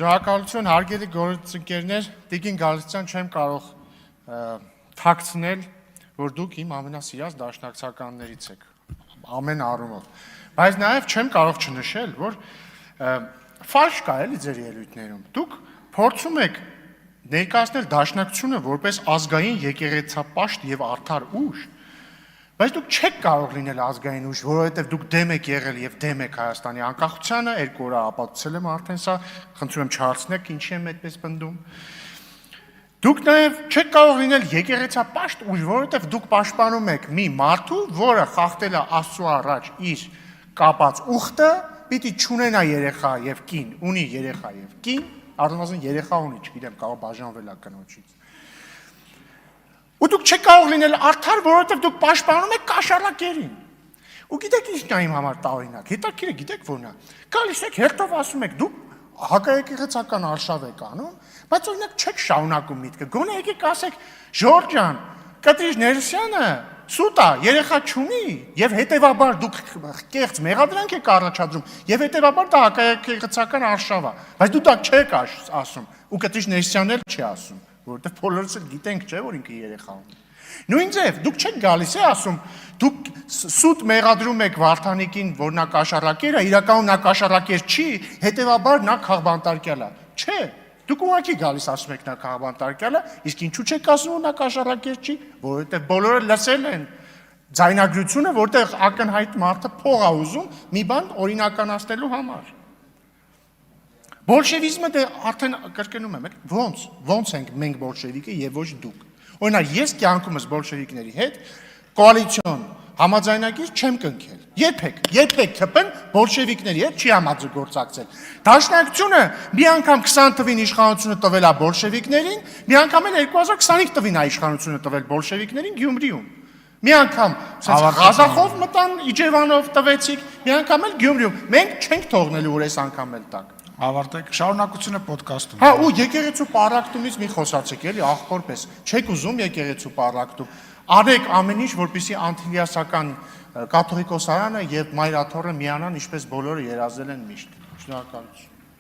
Շնորհակալություն հարգելի գործընկերներ, Տիկին Գալստյան չեմ կարող թաքցնել, որ դուք իմ ամենասիրած դաշնակցականներից եք, ամեն առումով, բայց նաև չեմ կարող չնշել, որ ֆարշ կա էլի ձեր ելույթներում, դուք փորձում եք ներկայացնել դաշնակցությունը որպես ազգային եկեղեցապաշտ եւ արդար ուժ, բայց դուք չեք կարող լինել ազգային ուժ, որովհետև դուք դեմ եք եղել եւ դեմ եք Հայաստանի անկախությանը, 2 օր ապացուցել եմ արդեն սա, խնդրում եմ չհարցնեք, ինչի եմ այդպես պնդում։ Դուք նաեւ չեք կարող լինել եկեղեցապաշտ ուժ, որովհետև դուք պաշտպանում եք մի մարդու, որը խախտել է Աստծո առաջ իր կապած ուխտը, պիտի չունենա երեխա եւ կին, ունի երեխա եւ կին, առնվազն երեխա ունի, չգիտեմ, կարող բաժանվել է կնոջից։ Ու դուք չեք կարող լինել արդար, որովհետև դուք պաշտպանում եք կաշառակերին։ Ու գիտեք ինչն է իմ համար տարօրինակ, հետաքրքիր է, գիտեք որն է։ Գալիս եք հերթով ասում եք, դուք հակաեկեղեցական արշավ եք անում, բայց օրինակ չեք շարունակում միտքը։ Գոնե եկեք ասեք, Ժորժ ջան, Կտրիչ Ներսյանը սուտ է, երեխա չունի, եւ հետեւաբար դուք կեղծ մեղադրանք եք առաջադրում, եւ հետեւաբար դա հակաեկեղեցական արշավ է, բայց դու դա չեք ասում, ու Կտրիչ Ներսյանն էլ չի ասում, որովհետեւ բոլորս էլ գիտենք, չէ, որ ինքը երեխա ունի։ Նույն ձև, դուք չեք գալիս է ասում, դուք սուտ մեղադրում եք Վարդանիկին, որ նա կաշառակեր է, իրականում նա կաշառակեր չի, հետեւաբար նա քաղբանտարկյալ է։ Չէ, դուք ուղղակի գալիս ասում եք նա քաղբանտարկյալ է, իսկ ինչու չեք ասում որ նա կաշառակեր չի, որովհետև բոլորը լսել են ձայնագրությունը, որտեղ ակնհայտ մարդը փող է ուզում մի բան օրինականացնելու համար։ Բոլշևիզմը դե արդեն կրկնում եմ, ոնց ենք մենք բոլշևիկը եւ ոչ դուք։ Օրինակ ես կյանքումս բոլշևիկների հետ կոալիցիոն համաձայնագիր չեմ կնքել։ Երբեք ԿՊ-ն բոլշևիկների հետ չի համագործակցել։ Դաշնակցությունը մի անգամ 20 թվին իշխանությունը տվել է բոլշևիկներին, մի անգամ էլ 2025 թվին է իշխանությունը տվել բոլշևիկներին Գյումրիում։ Մի անգամ Ղազախով մտան Իջևանով տվեցիք, մի անգամ էլ Գյումրիում։ Մենք չենք թողնելու որ այս անգամ էլ տակ։ Ավարտեք, շարունակությունը ոդկասթում։ Հա, ու եկեղեցու պարակտումից մի խոսացեք, էլի աղբորպես։ Չեք ուզում եկեղեցու պարակտում։ Արեք ամեն ինչ, որպեսզի անթիլիասական կաթողիկոսարանը եւ Մայրաթոռը միանան, ինչպես բոլորը երազել են միշտ։ Շնորհակալություն։